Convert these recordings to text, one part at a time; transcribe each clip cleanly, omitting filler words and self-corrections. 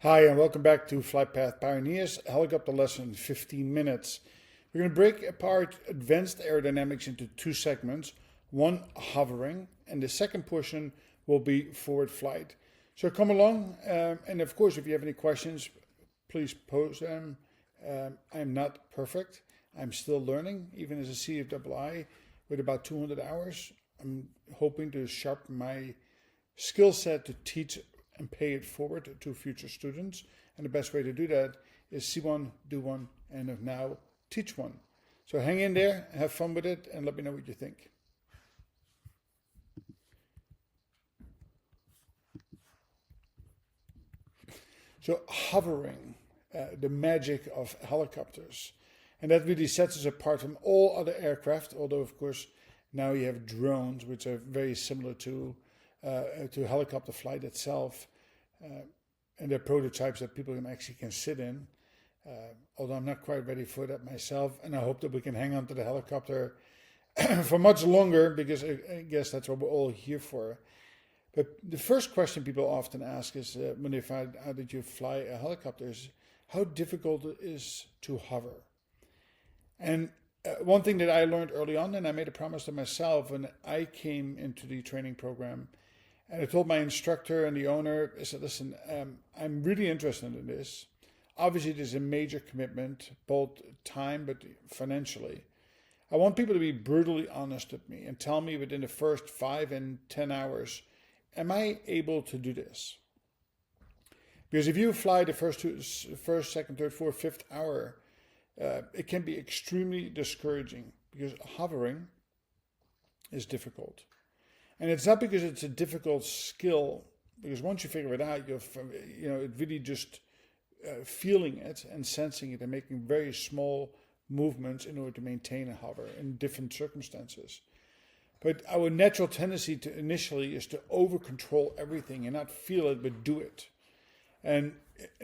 Hi, and welcome back to Flight Path Pioneers, helicopter lesson in 15 minutes. We're going to break apart advanced aerodynamics into two segments, one hovering, and the second portion will be forward flight. So come along, and of course, if you have any questions, please pose them. I'm not perfect. I'm still learning, even as a CFII with about 200 hours. I'm hoping to sharpen my skill set to teach and pay it forward to future students. And the best way to do that is see one, do one, and if now, teach one. So hang in there, have fun with it, and let me know what you think. So hovering, the magic of helicopters. And that really sets us apart from all other aircraft, although of course now you have drones, which are very similar to helicopter flight itself, and they're prototypes that people can sit in. Although I'm not quite ready for that myself, and I hope that we can hang on to the helicopter for much longer, because I guess that's what we're all here for. But the first question people often ask is when they find out that you fly a helicopter is how difficult it is to hover. And one thing that I learned early on, and I made a promise to myself when I came into the training program, and I told my instructor and the owner, I said, listen, I'm really interested in this. Obviously, there's a major commitment, both time but financially. I want people to be brutally honest with me and tell me within the first 5 and 10 hours, am I able to do this? Because if you fly the first, second, third, fourth, fifth hour, it can be extremely discouraging because hovering is difficult. And it's not because it's a difficult skill, because once you figure it out, it really just feeling it and sensing it and making very small movements in order to maintain a hover in different circumstances. But our natural tendency to initially is to over control everything and not feel it, but do it. And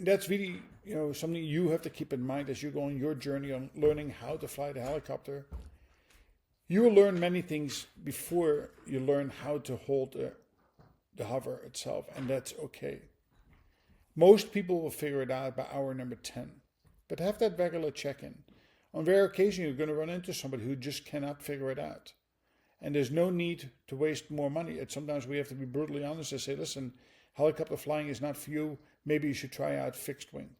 that's really, something you have to keep in mind as you go on your journey on learning how to fly the helicopter. You will learn many things before you learn how to hold the hover itself, and that's okay. Most people will figure it out by hour number 10, but have that regular check-in. On rare occasion, you're going to run into somebody who just cannot figure it out. And there's no need to waste more money. Sometimes we have to be brutally honest and say, listen, helicopter flying is not for you. Maybe you should try out fixed wing,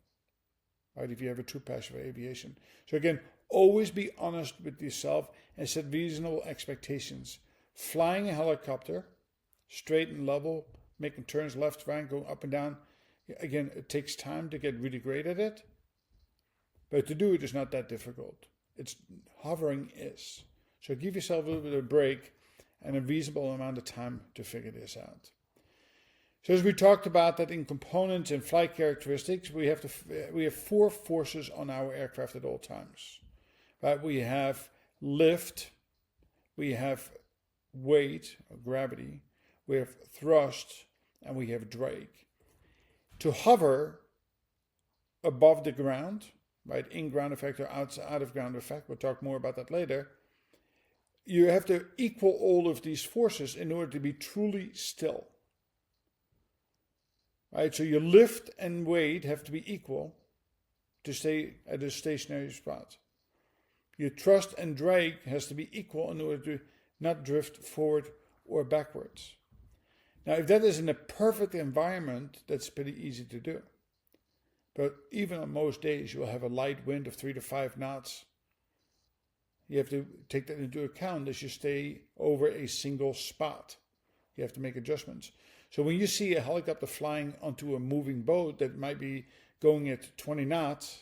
right? If you have a true passion for aviation. So again, always be honest with yourself and set reasonable expectations. Flying a helicopter, straight and level, making turns left, right, going up and down. Again, it takes time to get really great at it. But to do it is not that difficult. Hovering is. So give yourself a little bit of a break and a reasonable amount of time to figure this out. So as we talked about that in components and flight characteristics, we have 4 forces on our aircraft at all times. Right? We have lift, we have weight or gravity, we have thrust, and we have drag. To hover above the ground, right, in ground effect or out of ground effect, we'll talk more about that later, you have to equal all of these forces in order to be truly still. Right, so your lift and weight have to be equal to stay at a stationary spot. Your thrust and drag has to be equal in order to not drift forward or backwards. Now, if that is in a perfect environment, that's pretty easy to do. But even on most days, you'll have a light wind of 3 to 5 knots. You have to take that into account as you stay over a single spot. You have to make adjustments. So when you see a helicopter flying onto a moving boat that might be going at 20 knots,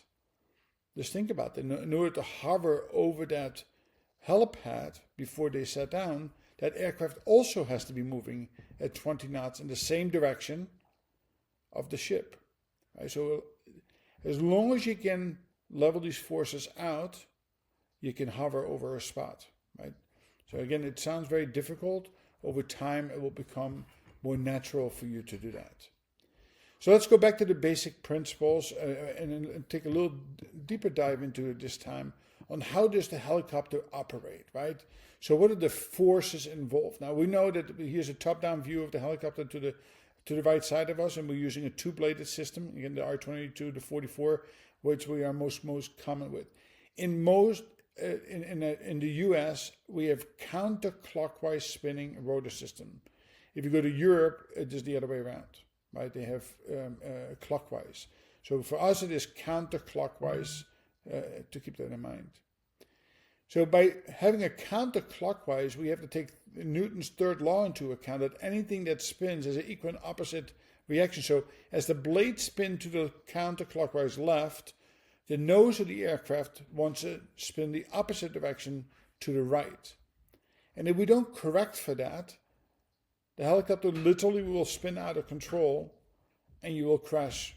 just think about it. In order to hover over that helipad before they set down, that aircraft also has to be moving at 20 knots in the same direction of the ship. Right? So as long as you can level these forces out, you can hover over a spot. Right? So again, it sounds very difficult. Over time, it will become more natural for you to do that. So let's go back to the basic principles and take a little deeper dive into it this time on how does the helicopter operate, right? So what are the forces involved? Now we know that here's a top-down view of the helicopter to the to the right side of us, and we're using a two-bladed system, again the R22, the 44, which we are most common with. In the US, we have counterclockwise spinning rotor system. If you go to Europe, it is the other way around, right? They have clockwise. So for us, it is counterclockwise, to keep that in mind. So by having a counterclockwise, we have to take Newton's third law into account, that anything that spins has an equal and opposite reaction. So as the blade spin to the counterclockwise left, the nose of the aircraft wants to spin the opposite direction to the right. And if we don't correct for that, the helicopter literally will spin out of control and you will crash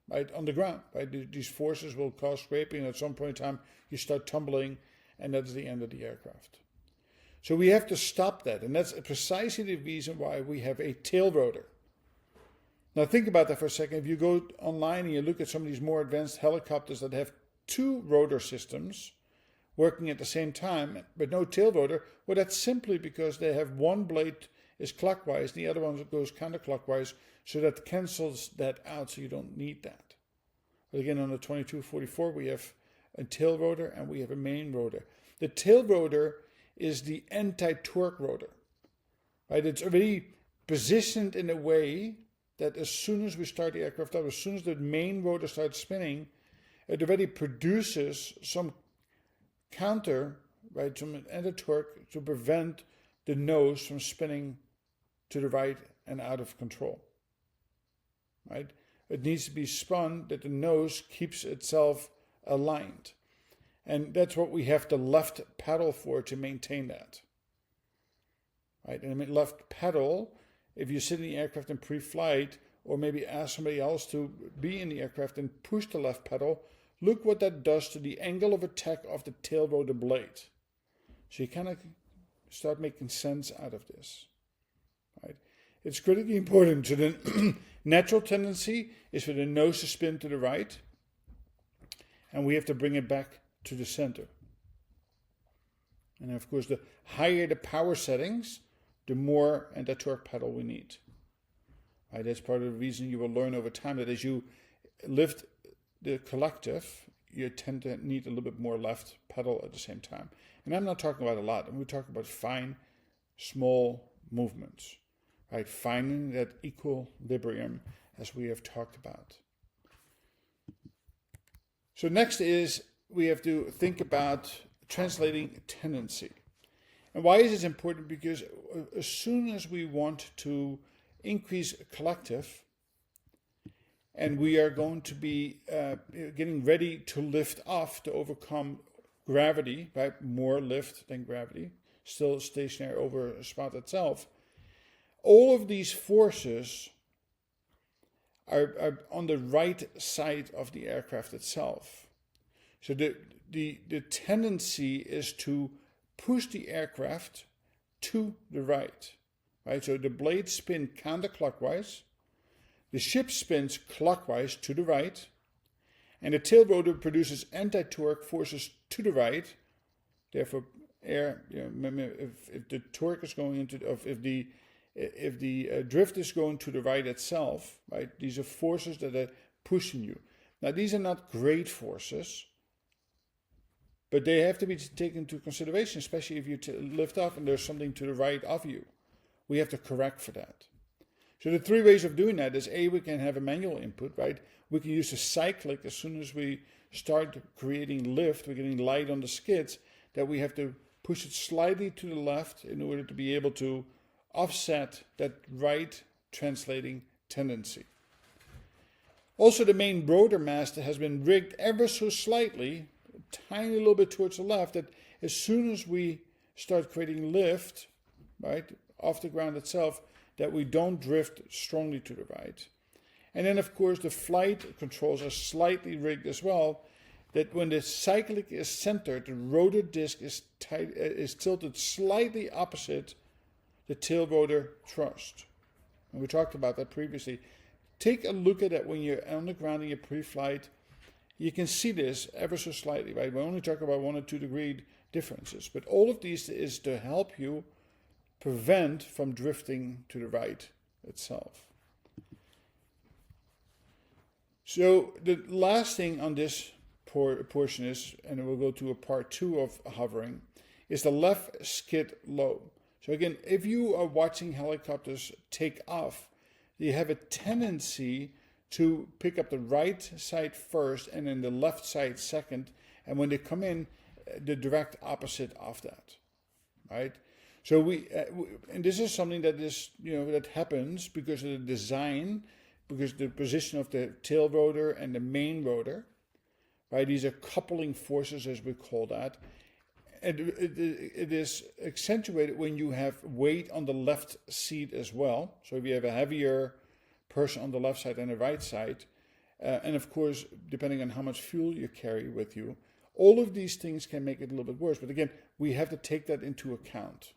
right on the ground. Right? These forces will cause scraping, and at some point in time you start tumbling, and that's the end of the aircraft. So we have to stop that, and that's precisely the reason why we have a tail rotor. Now think about that for a second. If you go online and you look at some of these more advanced helicopters that have two rotor systems working at the same time, but no tail rotor, well, that's simply because they have one blade is clockwise, the other one goes counterclockwise, so that cancels that out, so you don't need that. But again, on the 2244, we have a tail rotor and we have a main rotor. The tail rotor is the anti-torque rotor, right? It's already positioned in a way that as soon as we start the aircraft up, as soon as the main rotor starts spinning, it already produces some counter, right, some anti-torque to prevent the nose from spinning to the right and out of control, right? It needs to be spun that the nose keeps itself aligned. And that's what we have the left pedal for, to maintain that, right? And I mean left pedal, if you sit in the aircraft in pre-flight, or maybe ask somebody else to be in the aircraft and push the left pedal, look what that does to the angle of attack of the tail rotor blade. So you kind of start making sense out of this, right? It's critically important. So the natural tendency is for the nose to spin to the right, and we have to bring it back to the center. And of course, the higher the power settings, the more anti-torque pedal we need. Right? That's part of the reason you will learn over time that as you lift the collective, you tend to need a little bit more left pedal at the same time. And I'm not talking about a lot. I'm talking about fine, small movements. Right? Finding that equilibrium, as we have talked about. So next is we have to think about translating tendency. And why is this important? Because as soon as we want to increase collective, and we are going to be getting ready to lift off to overcome gravity, right? More lift than gravity, still stationary over a spot itself. All of these forces are on the right side of the aircraft itself. So the tendency is to push the aircraft to the right, right? So the blades spin counterclockwise, the ship spins clockwise to the right, and the tail rotor produces anti-torque forces to the right. Therefore, if the torque is going into, if the drift is going to the right itself, right? These are forces that are pushing you. Now, these are not great forces, but they have to be taken into consideration, especially if you lift off and there's something to the right of you. We have to correct for that. So the three ways of doing that is A, we can have a manual input, right? We can use the cyclic as soon as we start creating lift, we're getting light on the skids, that we have to push it slightly to the left in order to be able to offset that right translating tendency. Also, the main rotor mast has been rigged ever so slightly, a tiny little bit towards the left, that as soon as we start creating lift, right, off the ground itself, that we don't drift strongly to the right. And then, of course, the flight controls are slightly rigged as well, that when the cyclic is centered, the rotor disc is tilted slightly opposite the tail rotor thrust. And we talked about that previously. Take a look at it when you're on the ground in your pre-flight. You can see this ever so slightly, right? We only talk about 1 or 2 degree differences, but all of these is to help you prevent from drifting to the right itself. So the last thing on this portion is, and we'll go to a part 2 of hovering, is the left skid low. So again, if you are watching helicopters take off, you have a tendency to pick up the right side first and then the left side second, and when they come in, the direct opposite of that, right? So and this is something that is, that happens because of the design, because the position of the tail rotor and the main rotor, right? These are coupling forces, as we call that. And it is accentuated when you have weight on the left seat as well. So if you have a heavier person on the left side and the right side, and of course, depending on how much fuel you carry with you, all of these things can make it a little bit worse. But again, we have to take that into account.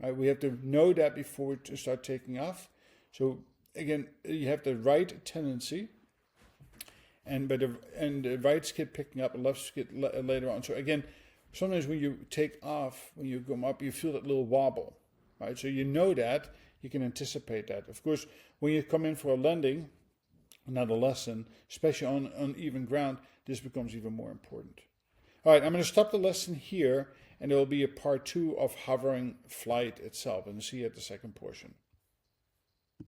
Right? We have to know that before we start taking off. So again, you have the right tendency, and the right skid picking up, and left skid later on. So again, sometimes when you take off, when you come up, you feel that little wobble, right? So you know that, you can anticipate that. Of course, when you come in for a landing, another lesson, especially on uneven ground, this becomes even more important. All right, I'm going to stop the lesson here, and there will be a part 2 of hovering flight itself, and see you at the second portion.